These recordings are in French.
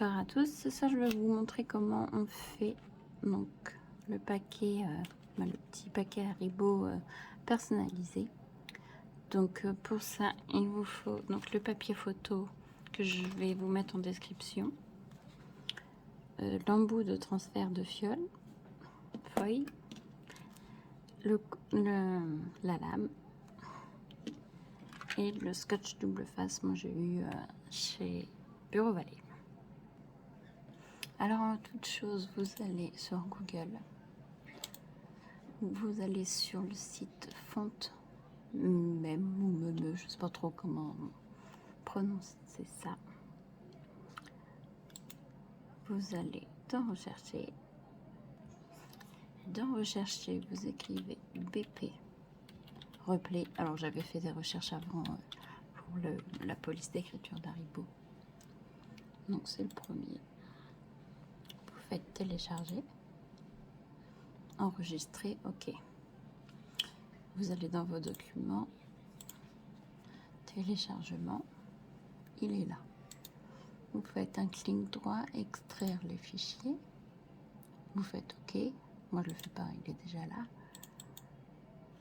Bonsoir à tous. Ce soir, je vais vous montrer comment on fait donc le paquet, le petit paquet Haribo personnalisé. Donc pour ça, il vous faut donc le papier photo que je vais vous mettre en description, l'embout de transfert de feuille, la lame et le scotch double face. Moi, j'ai eu chez Bureau Vallée. Alors, en toute chose, vous allez sur Google, vous allez sur le site Fonte, même ou me, je sais pas trop comment prononcer ça. Vous allez dans rechercher. Dans rechercher, vous écrivez BP replay. Alors, j'avais fait des recherches avant pour la police d'écriture d'Haribo. Donc, c'est le premier. Vous faites télécharger. Enregistrer, ok. Vous allez dans vos documents, téléchargement, il est là. Vous faites un clic droit, extraire les fichiers. Vous faites ok. Moi je le fais pas, il est déjà là.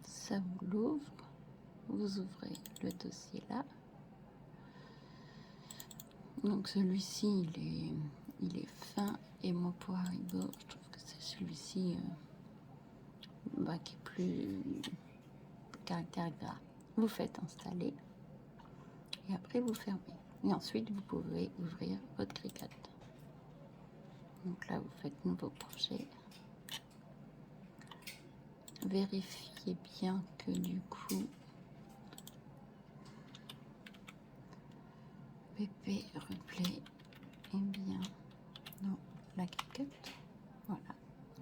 Ça vous l'ouvre. Vous ouvrez le dossier là. Donc celui-ci il est fin et moi pour Haribo, je trouve que c'est celui-ci qui est plus caractère gras. Vous faites installer et après vous fermez. Et ensuite vous pouvez ouvrir votre Cricut. Donc là vous faites nouveau projet. Vérifiez bien que du coup PP replay est bien dans la Cricut. Voilà,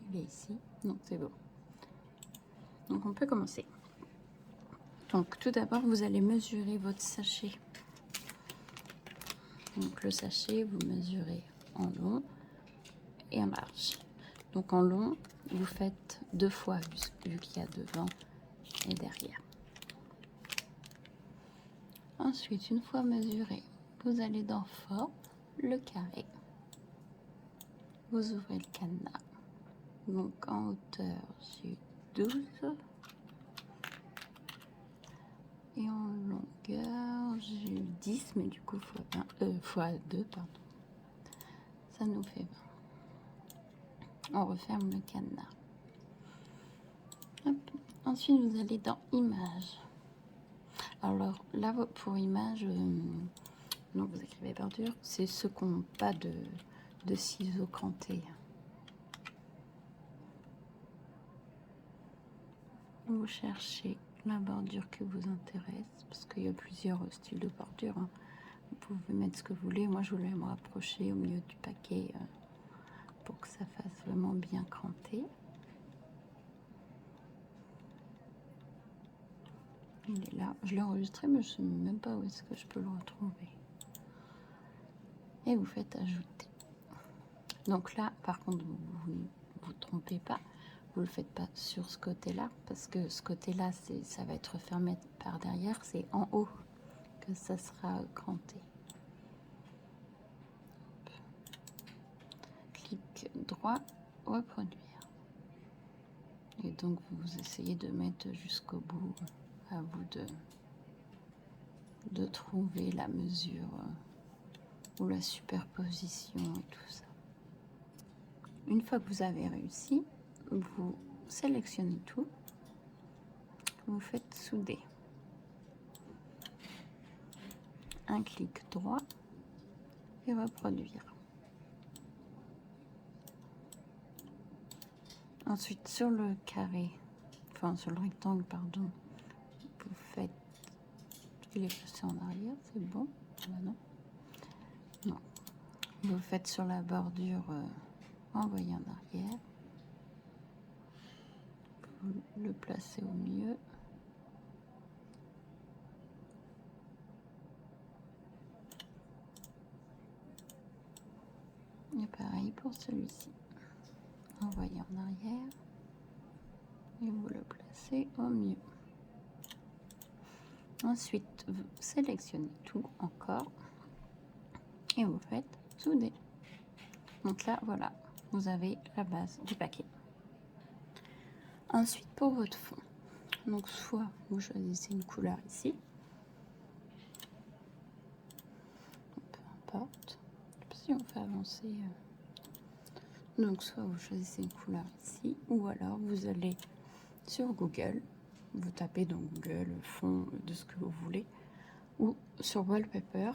il est ici, donc c'est bon. Donc on peut commencer. Donc tout d'abord vous allez mesurer votre sachet. Donc le sachet vous mesurez en long et en large. Donc en long vous faites 2 fois vu qu'il y a devant et derrière. Ensuite une fois mesuré, vous allez dans forme, le carré. Vous ouvrez le cadenas. Donc en hauteur j'ai 12 et en longueur j'ai eu 10, mais du coup fois 2 pardon. Ça nous fait 20. On referme le cadenas. Hop. Ensuite vous allez dans images. Alors là pour image, donc vous écrivez bordure, c'est ceux qui n'ont pas de ciseaux crantés. Vous cherchez la bordure qui vous intéresse, parce qu'il y a plusieurs styles de bordure. Hein. Vous pouvez mettre ce que vous voulez. Moi, je voulais me rapprocher au milieu du paquet pour que ça fasse vraiment bien cranté. Il est là. Je l'ai enregistré, mais je ne sais même pas où est-ce que je peux le retrouver. Et vous faites ajouter. Donc là, par contre, vous trompez pas. Vous le faites pas sur ce côté-là, parce que ce côté-là, ça va être fermé par derrière. C'est en haut que ça sera cranté. Clic droit, reproduire. Et donc vous essayez de mettre jusqu'au bout. À vous de trouver la mesure ou la superposition et tout ça. Une fois que vous avez réussi, vous sélectionnez tout, vous faites souder. Un clic droit et reproduire. Ensuite sur le carré, enfin sur le rectangle pardon, vous faites, il est passé en arrière, c'est bon, ah non, non, vous faites sur la bordure envoyer en arrière, vous le placez au milieu, et pareil pour celui-ci, envoyer en arrière et vous le placez au milieu. Ensuite, vous sélectionnez tout encore et vous faites souder. Donc là, voilà, vous avez la base du paquet. Ensuite, pour votre fond, donc soit vous choisissez une couleur ici, peu importe, si on fait avancer, donc soit vous choisissez une couleur ici, ou alors vous allez sur Google, vous tapez dans Google fond de ce que vous voulez, ou sur Wallpaper,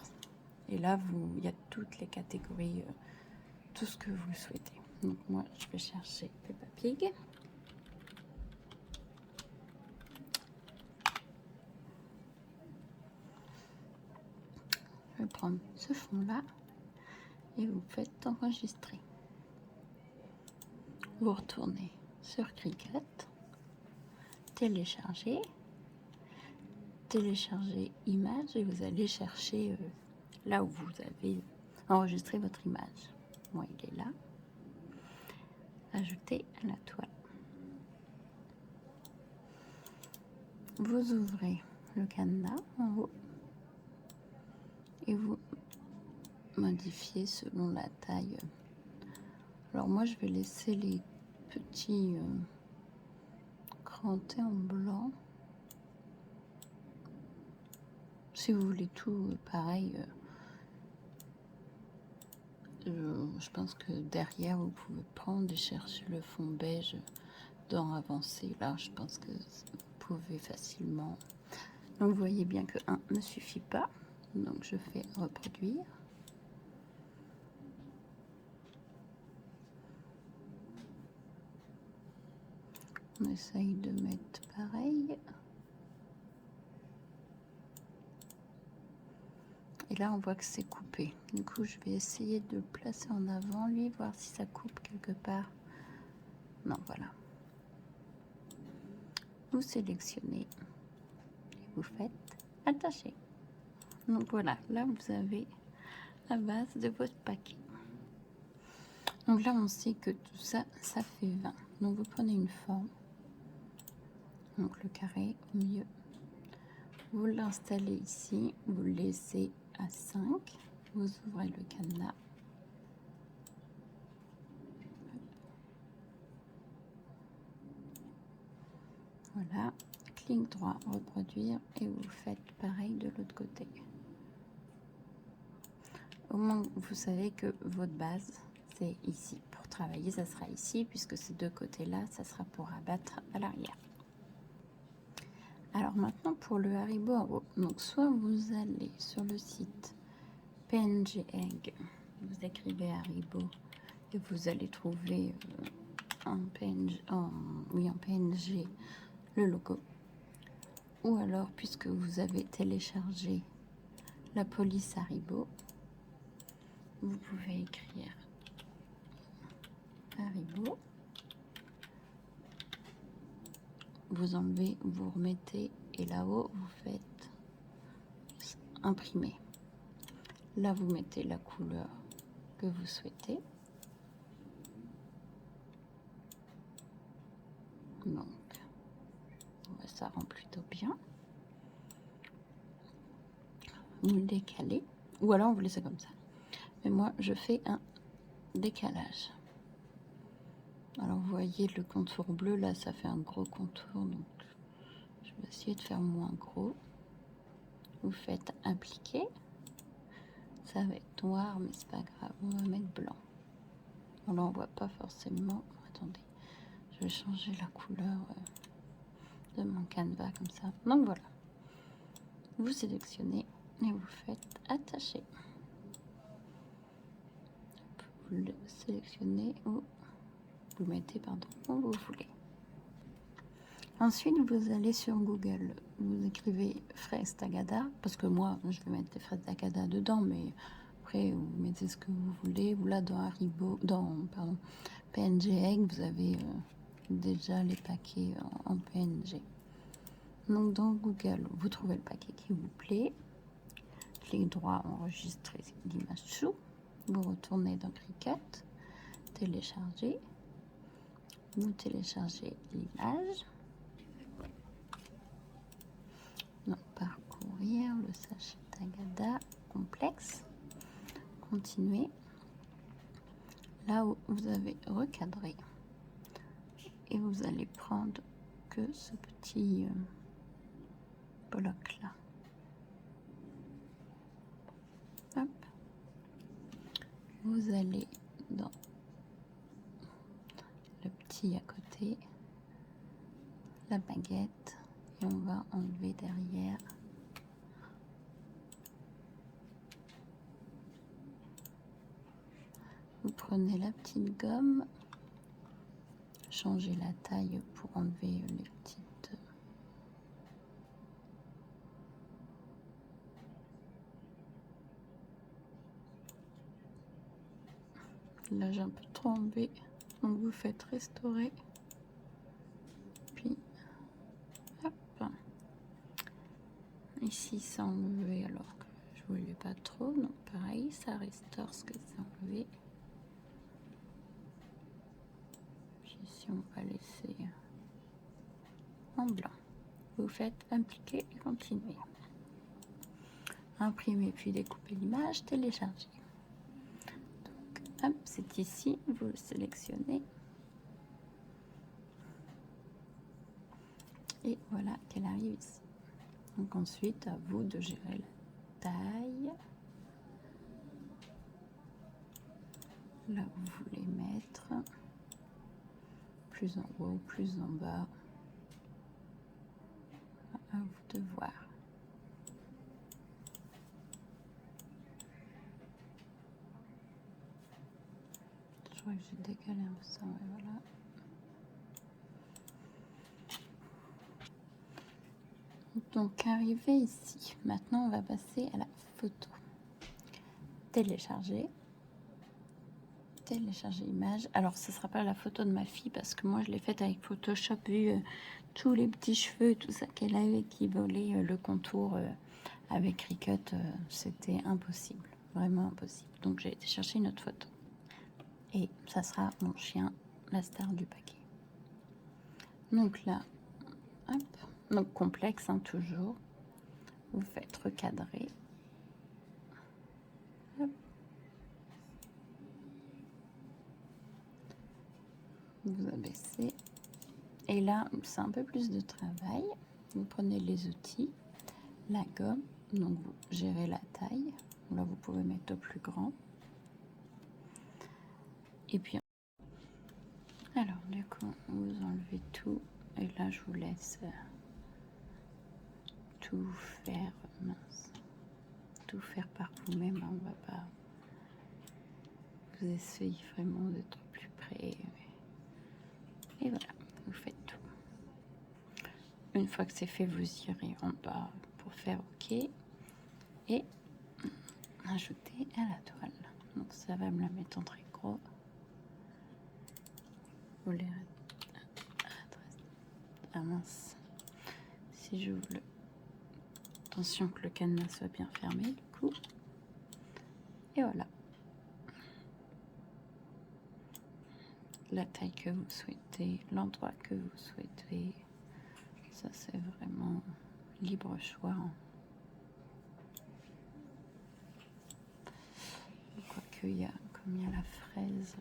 et là il y a toutes les catégories, tout ce que vous souhaitez. Donc moi je vais chercher Peppa Pig. Je vais prendre ce fond là et vous faites enregistrer. Vous retournez sur Cricut, télécharger image et vous allez chercher là où vous avez enregistré votre image. Moi il est là. Ajouter à la toile. Vous ouvrez le cadenas en haut et vous modifiez selon la taille. Alors moi je vais laisser les petits crantés en blanc. Si vous voulez tout pareil, je pense que derrière vous pouvez prendre et chercher le fond beige dans avancer. Là je pense que vous pouvez facilement. Donc vous voyez bien que 1 ne suffit pas. Donc je fais reproduire. On essaye de mettre pareil. Et là, on voit que c'est coupé. Du coup, je vais essayer de le placer en avant, lui, voir si ça coupe quelque part. Non, voilà. Vous sélectionnez et vous faites attacher. Donc voilà, là, vous avez la base de votre paquet. Donc là, on sait que tout ça, ça fait 20. Donc vous prenez une forme. Donc le carré au milieu. Vous l'installez ici, vous le laissez à 5, vous ouvrez le cadenas. Voilà, clic droit, reproduire et vous faites pareil de l'autre côté. Au moins vous savez que votre base c'est ici. Pour travailler ça sera ici puisque ces deux côtés là ça sera pour abattre à l'arrière. Alors maintenant pour le Haribo en haut, donc soit vous allez sur le site PNG Egg, vous écrivez Haribo et vous allez trouver en PNG le logo. Ou alors, puisque vous avez téléchargé la police Haribo, vous pouvez écrire Haribo. Vous enlevez, vous remettez et là-haut, vous faites imprimer. Là, vous mettez la couleur que vous souhaitez. Donc, ça rend plutôt bien. Vous le décalez. Ou alors, vous laissez comme ça. Mais moi, je fais un décalage. Alors, vous voyez le contour bleu, là, ça fait un gros contour. Donc, je vais essayer de faire moins gros. Vous faites appliquer. Ça va être noir, mais c'est pas grave. On va mettre blanc. On n'en voit pas forcément. Attendez, je vais changer la couleur de mon canevas comme ça. Donc voilà. Vous sélectionnez et vous faites attacher. Vous le sélectionnez ou vous mettez, pardon, où vous voulez. Ensuite, vous allez sur Google, vous écrivez fraises tagada, parce que moi, je vais mettre des fraises tagada dedans, mais après, vous mettez ce que vous voulez. Ou là, dans Haribo, pardon, PNG Egg, vous avez déjà les paquets en PNG. Donc, dans Google, vous trouvez le paquet qui vous plaît. Clic droit, enregistrer l'image chou. Vous retournez dans Cricut, télécharger. Vous téléchargez l'image. Donc, parcourir le sachet tagada complexe. Continuer. là où vous avez recadré. Et vous allez prendre que ce petit bloc là. Hop. Vous allez dans le petit à côté, la baguette, et on va enlever derrière. Vous prenez la petite gomme, changez la taille pour enlever les petites. Là j'ai un peu trop enlevé, donc vous faites restaurer. Puis hop. Ici c'est enlevé alors que je voulais pas trop, donc pareil, ça restaure ce que c'est enlevé. Puis ici on va laisser en blanc. Vous faites appliquer et continuer. Imprimer puis découper l'image, télécharger. Donc hop, c'est ici, vous le sélectionnez. Et voilà qu'elle arrive ici. Donc ensuite, à vous de gérer la taille. Là où vous voulez mettre. Plus en haut, plus en bas. À vous de voir. Je crois que j'ai décalé un peu ça, ouais, voilà. Donc arrivé ici, maintenant on va passer à la photo. Télécharger. Télécharger image. Alors ce sera pas la photo de ma fille parce que moi je l'ai faite avec Photoshop, vu tous les petits cheveux, tout ça qu'elle avait qui volait le contour avec Cricut, c'était impossible, vraiment impossible. Donc j'ai été chercher une autre photo. Et ça sera mon chien, la star du paquet. Donc là, hop, donc complexe hein, toujours. Vous faites recadrer. Hop. Vous abaissez. Et là, c'est un peu plus de travail. Vous prenez les outils, la gomme, donc vous gérez la taille. Là, vous pouvez mettre au plus grand. Et puis, alors du coup, vous enlevez tout. Et là, je vous laisse tout faire, mince, tout faire par vous-même. On va pas. Vous essayez vraiment d'être plus près. Et voilà, vous faites tout. Une fois que c'est fait, vous irez en bas pour faire OK. Et ajouter à la toile. Donc ça va me la mettre en très gros. Vous les... Ah mince. Si je vous le... Attention que le cadenas soit bien fermé du coup. Et voilà. La taille que vous souhaitez, l'endroit que vous souhaitez. Ça c'est vraiment libre choix. Quoique il y a, comme il y a la fraise.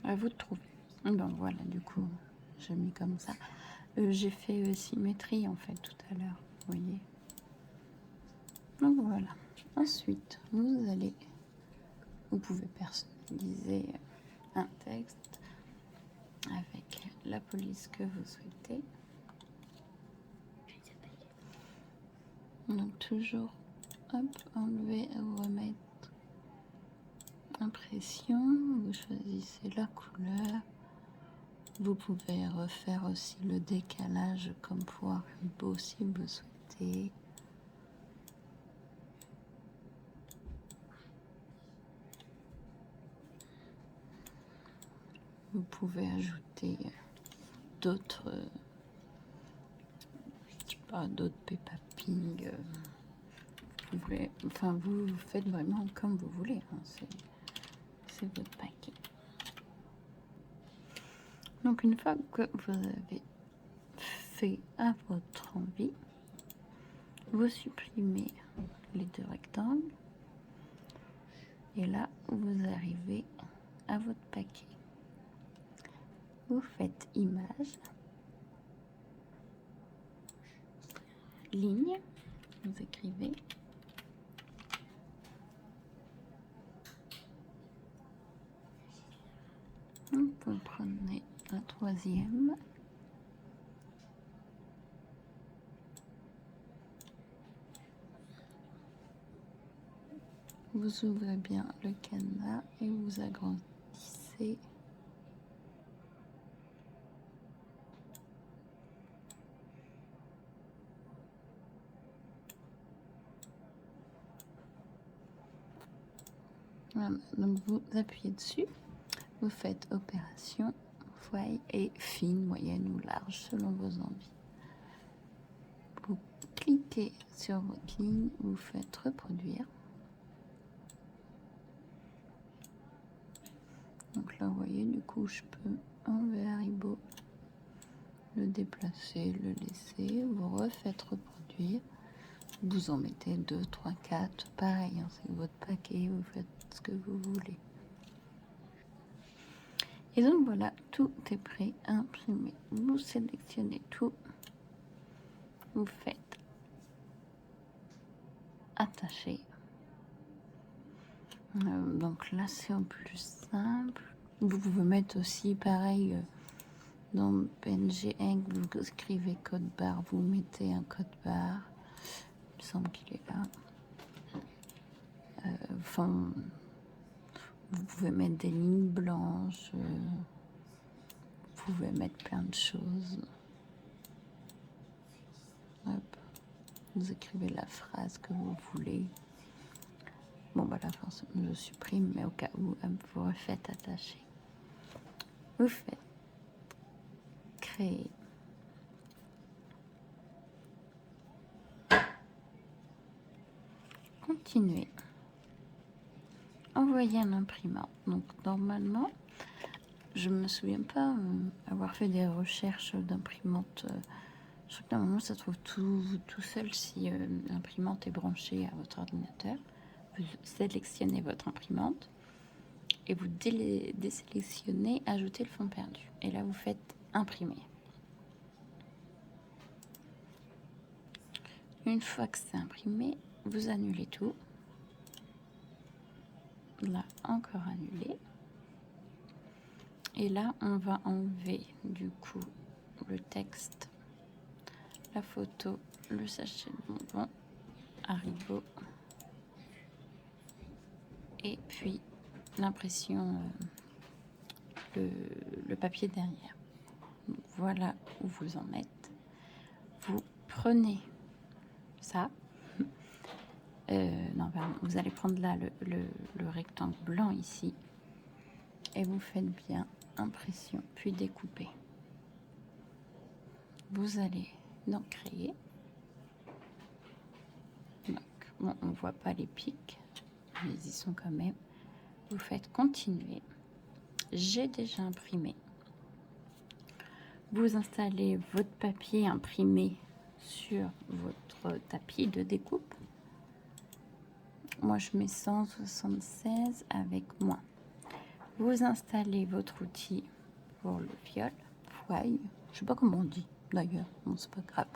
À vous de trouver. Bon voilà, du coup, j'ai mis comme ça. J'ai fait symétrie en fait tout à l'heure, vous voyez. Donc voilà. Ensuite, vous pouvez personnaliser un texte avec la police que vous souhaitez. Donc toujours, hop, enlever ou remettre. Impression, vous choisissez la couleur. Vous pouvez refaire aussi le décalage comme pour Haribo si vous souhaitez. Vous pouvez ajouter d'autres, je sais pas, d'autres Peppa Pig. Vous Enfin, vous faites vraiment comme vous voulez. Hein. C'est votre paquet. Donc, une fois que vous avez fait à votre envie, vous supprimez les deux rectangles. Et là, vous arrivez à votre paquet. Vous faites image, ligne, vous écrivez. Vous prenez un troisième. Vous ouvrez bien le cadenas et vous agrandissez. Voilà, donc vous appuyez dessus, vous faites opération, feuille et fine, moyenne ou large selon vos envies. Vous cliquez sur votre ligne, vous faites reproduire. Donc là, vous voyez, du coup, je peux enlever Haribo, le déplacer, le laisser, vous refaites reproduire. Vous en mettez 2, 3, 4, pareil, hein, c'est votre paquet, vous faites ce que vous voulez. Et donc voilà, tout est prêt à imprimer. Vous sélectionnez tout, vous faites attacher. Donc là, c'est un peu simple. Vous pouvez mettre aussi pareil dans PNG Ink, vous écrivez code barre, vous mettez un code barre. Il me semble qu'il est là. Enfin, vous pouvez mettre des lignes blanches. Vous pouvez mettre plein de choses. Hop. Vous écrivez la phrase que vous voulez. Bon, bah là, forcément, je supprime, mais au cas où, vous refaites attacher. Vous faites créer. Continuez. Envoyer à l'imprimante. Donc, normalement, je me souviens pas avoir fait des recherches d'imprimante. Je crois que normalement, ça trouve tout seul si l'imprimante est branchée à votre ordinateur. Vous sélectionnez votre imprimante et vous désélectionnez ajouter le fond perdu. Et là, vous faites imprimer. Une fois que c'est imprimé, vous annulez tout. Là, encore annulé. Et là, on va enlever du coup le texte, la photo, le sachet de bonbons, Haribo, et puis l'impression, le papier derrière. Donc, voilà où vous en êtes. Vous prenez ça. Non, pardon, vous allez prendre là le rectangle blanc ici et vous faites bien impression, puis découper. Vous allez donc créer. Donc, bon, on ne voit pas les pics, mais ils y sont quand même. Vous faites continuer. J'ai déjà imprimé. Vous installez votre papier imprimé sur votre tapis de découpe. Moi, je mets 176 avec moins. Vous installez votre outil pour le viol, fouaille, je sais pas comment on dit d'ailleurs, bon, c'est pas grave.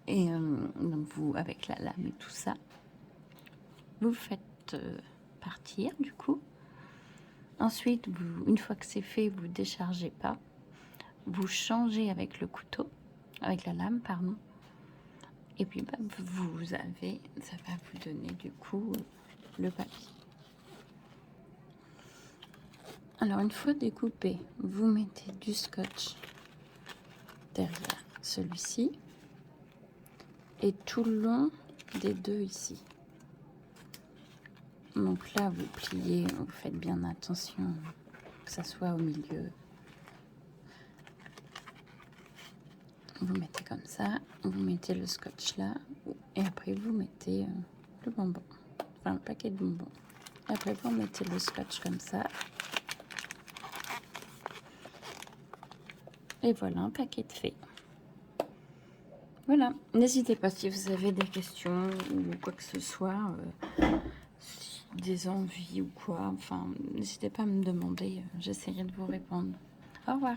Et donc vous, avec la lame et tout ça, vous faites partir du coup. Ensuite, une fois que c'est fait, vous déchargez pas. Vous changez avec le couteau, avec la lame, pardon. Et puis bah, ça va vous donner du coup le papier. Alors une fois découpé, vous mettez du scotch derrière celui-ci et tout le long des deux ici. Donc là, vous pliez, vous faites bien attention que ça soit au milieu. Vous mettez comme ça, vous mettez le scotch là, et après vous mettez le bonbon. Enfin, le paquet de bonbons. Et après, vous mettez le scotch comme ça. Et voilà, un paquet de fées. Voilà. N'hésitez pas si vous avez des questions ou quoi que ce soit, des envies ou quoi. Enfin, n'hésitez pas à me demander. J'essaierai de vous répondre. Au revoir.